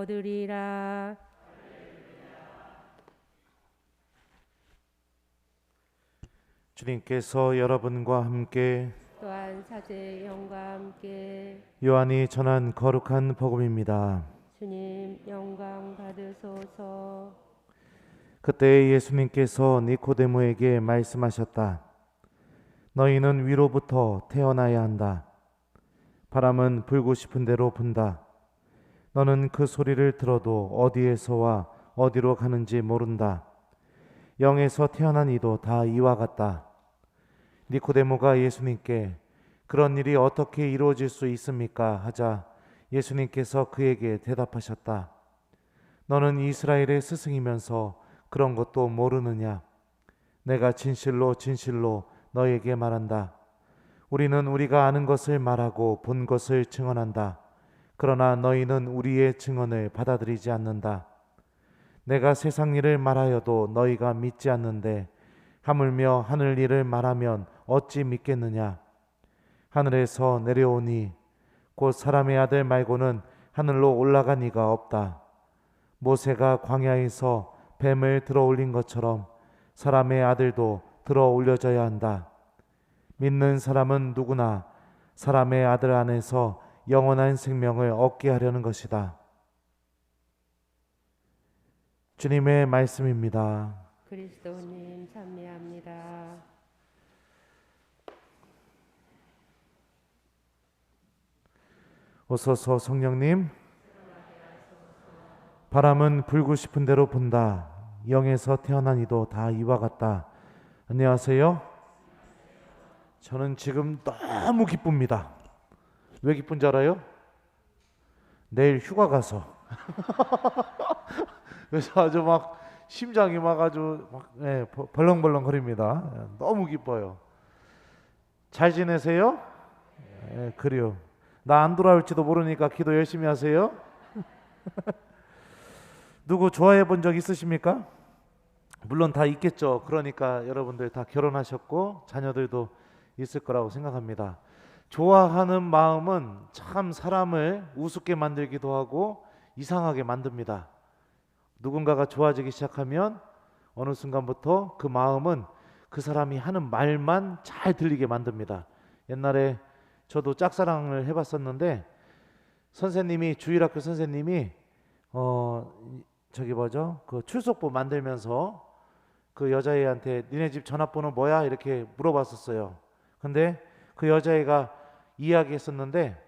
얻으리라. 주님께서 여러분과 함께 또한 사제의 영과 함께 요한이 전한 거룩한 복음입니다. 주님 영광 받으소서. 그때 예수님께서 니코데모에게 말씀하셨다. 너희는 위로부터 태어나야 한다. 바람은 불고 싶은 대로 분다. 너는 그 소리를 들어도 어디에서와 어디로 가는지 모른다. 영에서 태어난 이도 다 이와 같다. 니코데모가 예수님께 그런 일이 어떻게 이루어질 수 있습니까? 하자 예수님께서 그에게 대답하셨다. 너는 이스라엘의 스승이면서 그런 것도 모르느냐? 내가 진실로 진실로 너에게 말한다. 우리는 우리가 아는 것을 말하고 본 것을 증언한다. 그러나 너희는 우리의 증언을 받아들이지 않는다. 내가 세상 일을 말하여도 너희가 믿지 않는데 하물며 하늘 일을 말하면 어찌 믿겠느냐? 하늘에서 내려오니 곧 사람의 아들 말고는 하늘로 올라간 이가 없다. 모세가 광야에서 뱀을 들어 올린 것처럼 사람의 아들도 들어 올려져야 한다. 믿는 사람은 누구나 사람의 아들 안에서 영원한 생명을 얻게 하려는 것이다. 주님의 말씀입니다. 그리스도님 찬미합니다. 오소서 성령님. 바람은 불고 싶은 대로 분다. 영에서 태어난 이도 다 이와 같다. 안녕하세요. 저는 지금 너무 기쁩니다. 왜 기쁜지 알아요? 내일 휴가 가서 그래서 아주 막 심장이 막 아주 막 벌렁벌렁 거립니다. 너무 기뻐요. 잘 지내세요? 그래요. 나 안 돌아올지도 모르니까 기도 열심히 하세요. 누구 좋아해 본 적 있으십니까? 물론 다 있겠죠. 그러니까 여러분들 다 결혼하셨고 자녀들도 있을 거라고 생각합니다. 좋아하는 마음은 참 사람을 우습게 만들기도 하고 이상하게 만듭니다. 누군가가 좋아지기 시작하면 어느 순간부터 그 마음은 그 사람이 하는 말만 잘 들리게 만듭니다. 옛날에 저도 짝사랑을 해봤었는데 선생님이 주일학교 선생님이 저기 뭐죠? 그 출석부 만들면서 그 여자애한테 니네 집 전화번호 뭐야? 이렇게 물어봤었어요. 근데 그 여자애가 이야기했었는데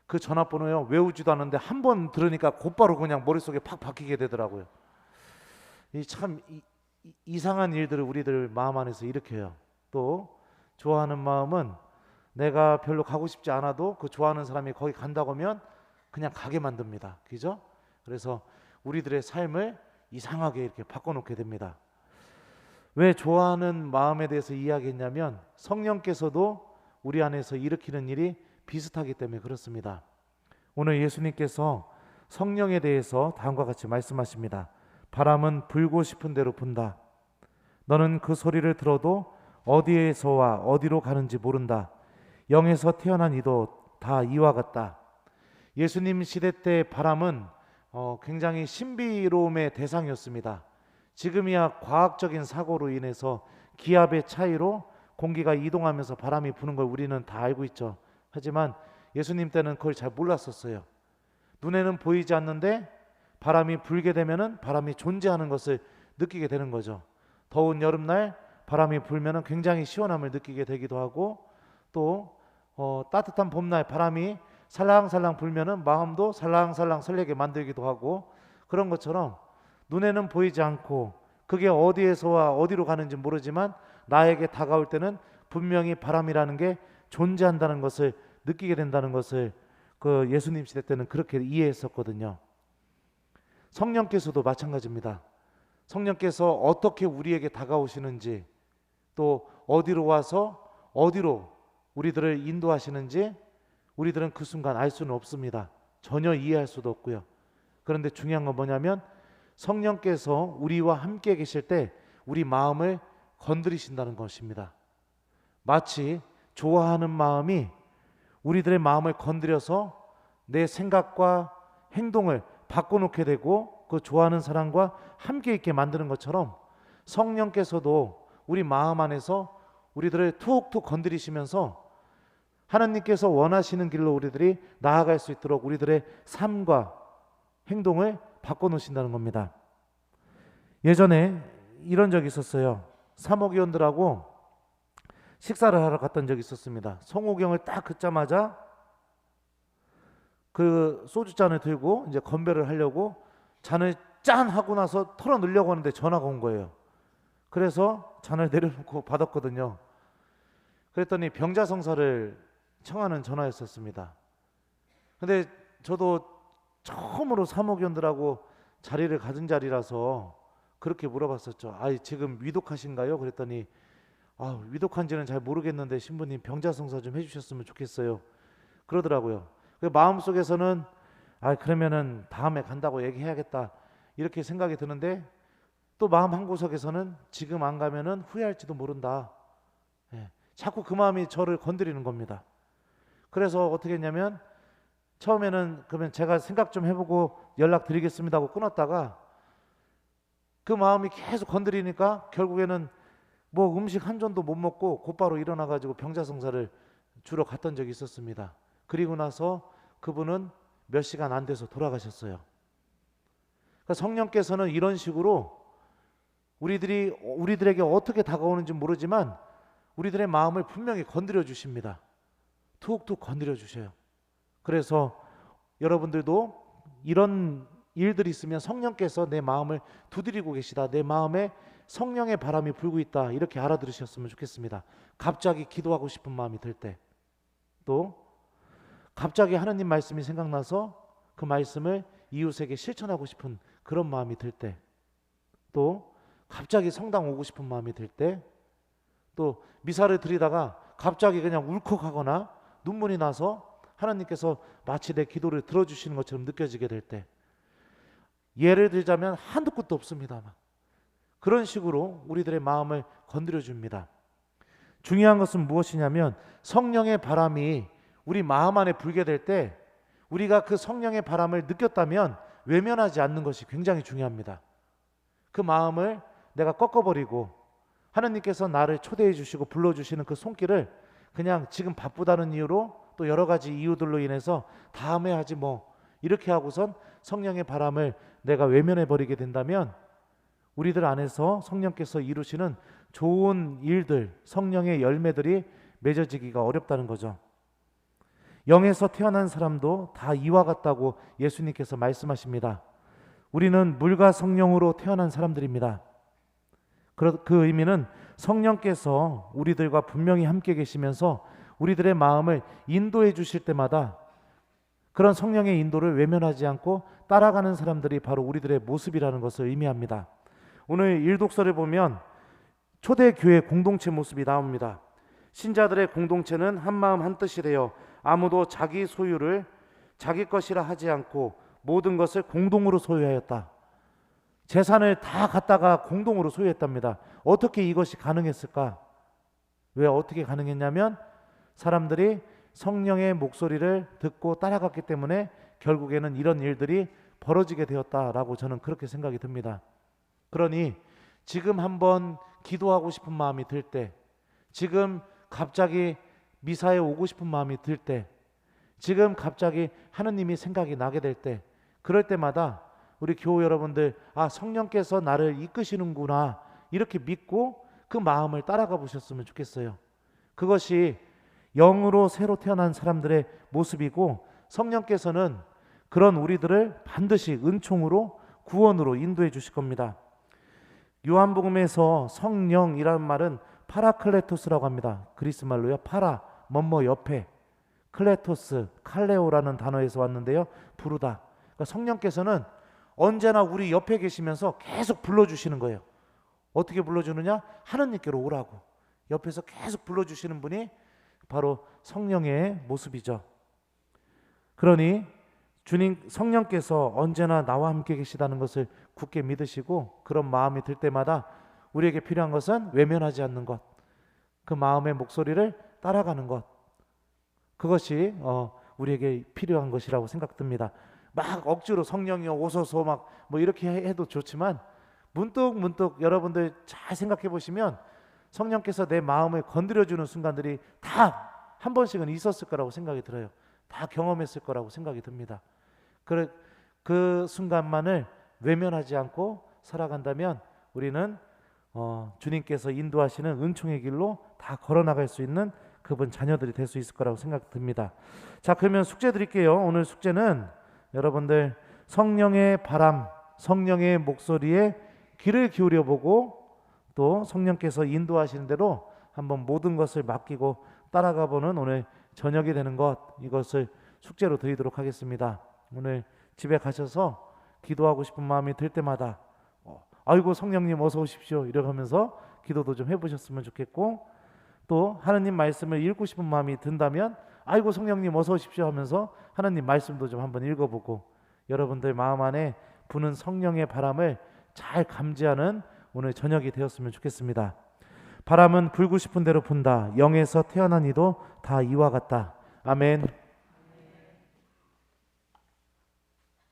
그 전화번호요 외우지도 않는데 한 번 들으니까 곧바로 그냥 머릿속에 팍 박히게 되더라고요. 이 참 이상한 일들을 우리들 마음 안에서 일으켜요. 또 좋아하는 마음은 내가 별로 가고 싶지 않아도 그 좋아하는 사람이 거기 간다고 하면 그냥 가게 만듭니다. 그죠? 그래서 우리들의 삶을 이상하게 이렇게 바꿔놓게 됩니다. 왜 좋아하는 마음에 대해서 이야기했냐면 성령께서도 우리 안에서 일으키는 일이 비슷하기 때문에 그렇습니다. 오늘 예수님께서 성령에 대해서 다음과 같이 말씀하십니다. 바람은 불고 싶은 대로 분다. 너는 그 소리를 들어도 어디에서와 어디로 가는지 모른다. 영에서 태어난 이도 다 이와 같다. 예수님 시대 때 바람은 굉장히 신비로움의 대상이었습니다. 지금이야 과학적인 사고로 인해서 기압의 차이로 공기가 이동하면서 바람이 부는 걸 우리는 다 알고 있죠. 하지만 예수님 때는 그걸 잘 몰랐었어요. 눈에는 보이지 않는데 바람이 불게 되면은 바람이 존재하는 것을 느끼게 되는 거죠. 더운 여름날 바람이 불면은 굉장히 시원함을 느끼게 되기도 하고 또 따뜻한 봄날 바람이 살랑살랑 불면은 마음도 살랑살랑 설레게 만들기도 하고 그런 것처럼 눈에는 보이지 않고 그게 어디에서와 어디로 가는지 모르지만 나에게 다가올 때는 분명히 바람이라는 게 존재한다는 것을 느끼게 된다는 것을 그 예수님 시대 때는 그렇게 이해했었거든요. 성령께서도 마찬가지입니다. 성령께서 어떻게 우리에게 다가오시는지 또 어디로 와서 어디로 우리들을 인도하시는지 우리들은 그 순간 알 수는 없습니다. 전혀 이해할 수도 없고요. 그런데 중요한 건 뭐냐면 성령께서 우리와 함께 계실 때 우리 마음을 건드리신다는 것입니다. 마치 좋아하는 마음이 우리들의 마음을 건드려서 내 생각과 행동을 바꿔놓게 되고 그 좋아하는 사람과 함께 있게 만드는 것처럼 성령께서도 우리 마음 안에서 우리들을 툭툭 건드리시면서 하나님께서 원하시는 길로 우리들이 나아갈 수 있도록 우리들의 삶과 행동을 바꿔놓으신다는 겁니다. 예전에 이런 적이 있었어요. 사모기원들하고 식사를 하러 갔던 적이 있었습니다. 성호경을 딱 긋자마자 그 소주잔을 들고 이제 건배를 하려고 잔을 짠 하고 나서 털어 넣으려고 하는데 전화가 온 거예요. 그래서 잔을 내려놓고 받았거든요. 그랬더니 병자성사를 청하는 전화였었습니다. 근데 저도 처음으로 사모견들하고 자리를 가진 자리라서 그렇게 물어봤었죠. 지금 위독하신가요? 그랬더니 위독한지는 잘 모르겠는데 신부님 병자성사 좀 해주셨으면 좋겠어요. 그러더라고요. 마음속에서는 그러면은 다음에 간다고 얘기해야겠다 이렇게 생각이 드는데 또 마음 한구석에서는 지금 안 가면은 후회할지도 모른다. 자꾸 그 마음이 저를 건드리는 겁니다. 그래서 어떻게 했냐면 처음에는 그러면 제가 생각 좀 해보고 연락드리겠습니다 하고 끊었다가 그 마음이 계속 건드리니까 결국에는 뭐 음식 한 전도 못 먹고 곧바로 일어나가지고 병자성사를 주러 갔던 적이 있었습니다. 그리고 나서 그분은 몇 시간 안 돼서 돌아가셨어요. 그러니까 성령께서는 이런 식으로 우리들에게 어떻게 다가오는지 모르지만 우리들의 마음을 분명히 건드려 주십니다. 툭툭 건드려 주셔요. 그래서 여러분들도 이런 일들이 있으면 성령께서 내 마음을 두드리고 계시다. 내 마음에 성령의 바람이 불고 있다. 이렇게 알아들으셨으면 좋겠습니다. 갑자기 기도하고 싶은 마음이 들 때, 또 갑자기 하나님 말씀이 생각나서 그 말씀을 이웃에게 실천하고 싶은 그런 마음이 들 때, 또 갑자기 성당 오고 싶은 마음이 들 때, 또 미사를 드리다가 갑자기 그냥 울컥하거나 눈물이 나서 하나님께서 마치 내 기도를 들어주시는 것처럼 느껴지게 될 때, 예를 들자면 한두 끝도 없습니다만 그런 식으로 우리들의 마음을 건드려 줍니다. 중요한 것은 무엇이냐면 성령의 바람이 우리 마음 안에 불게 될 때 우리가 그 성령의 바람을 느꼈다면 외면하지 않는 것이 굉장히 중요합니다. 그 마음을 내가 꺾어버리고 하나님께서 나를 초대해 주시고 불러주시는 그 손길을 그냥 지금 바쁘다는 이유로 또 여러 가지 이유들로 인해서 다음에 하지 뭐 이렇게 하고선 성령의 바람을 내가 외면해 버리게 된다면 우리들 안에서 성령께서 이루시는 좋은 일들, 성령의 열매들이 맺어지기가 어렵다는 거죠. 영에서 태어난 사람도 다 이와 같다고 예수님께서 말씀하십니다. 우리는 물과 성령으로 태어난 사람들입니다. 그 의미는 성령께서 우리들과 분명히 함께 계시면서 우리들의 마음을 인도해 주실 때마다 그런 성령의 인도를 외면하지 않고 따라가는 사람들이 바로 우리들의 모습이라는 것을 의미합니다. 오늘 일독서를 보면 초대교회 공동체 모습이 나옵니다. 신자들의 공동체는 한마음 한뜻이 되어 아무도 자기 소유를 자기 것이라 하지 않고 모든 것을 공동으로 소유하였다. 재산을 다 갖다가 공동으로 소유했답니다. 어떻게 이것이 가능했을까? 왜 어떻게 가능했냐면 사람들이 성령의 목소리를 듣고 따라갔기 때문에 결국에는 이런 일들이 벌어지게 되었다라고 저는 그렇게 생각이 듭니다. 그러니 지금 한번 기도하고 싶은 마음이 들 때, 지금 갑자기 미사에 오고 싶은 마음이 들 때, 지금 갑자기 하느님이 생각이 나게 될 때, 그럴 때마다 우리 교우 여러분들 성령께서 나를 이끄시는구나 이렇게 믿고 그 마음을 따라가 보셨으면 좋겠어요. 그것이 영으로 새로 태어난 사람들의 모습이고 성령께서는 그런 우리들을 반드시 은총으로 구원으로 인도해 주실 겁니다. 요한복음에서 성령이라는 말은 파라클레토스라고 합니다. 그리스 말로요. 파라, 뭐뭐 옆에, 클레토스, 칼레오라는 단어에서 왔는데요. 부르다. 그러니까 성령께서는 언제나 우리 옆에 계시면서 계속 불러주시는 거예요. 어떻게 불러주느냐? 하느님께로 오라고. 옆에서 계속 불러주시는 분이 바로 성령의 모습이죠. 그러니 주님 성령께서 언제나 나와 함께 계시다는 것을 굳게 믿으시고 그런 마음이 들 때마다 우리에게 필요한 것은 외면하지 않는 것, 그 마음의 목소리를 따라가는 것, 그것이 우리에게 필요한 것이라고 생각됩니다. 막 억지로 성령이여 오소서 막 뭐 이렇게 해도 좋지만 문득 여러분들 잘 생각해 보시면 성령께서 내 마음을 건드려 주는 순간들이 다 한 번씩은 있었을 거라고 생각이 들어요. 다 경험했을 거라고 생각이 듭니다. 그 순간만을 외면하지 않고 살아간다면 우리는 주님께서 인도하시는 은총의 길로 다 걸어나갈 수 있는 그분 자녀들이 될 수 있을 거라고 생각 듭니다. 자, 그러면 숙제 드릴게요. 오늘 숙제는 여러분들 성령의 바람, 성령의 목소리에 귀를 기울여 보고 또 성령께서 인도하시는 대로 한번 모든 것을 맡기고 따라가 보는 오늘 저녁이 되는 것, 이것을 숙제로 드리도록 하겠습니다. 오늘 집에 가셔서 기도하고 싶은 마음이 들 때마다 아이고 성령님 어서 오십시오 이러면서 기도도 좀 해보셨으면 좋겠고, 또 하나님 말씀을 읽고 싶은 마음이 든다면 아이고 성령님 어서 오십시오 하면서 하나님 말씀도 좀 한번 읽어보고, 여러분들 마음 안에 부는 성령의 바람을 잘 감지하는 오늘 저녁이 되었으면 좋겠습니다. 바람은 불고 싶은 대로 분다. 영에서 태어난 이도 다 이와 같다. 아멘.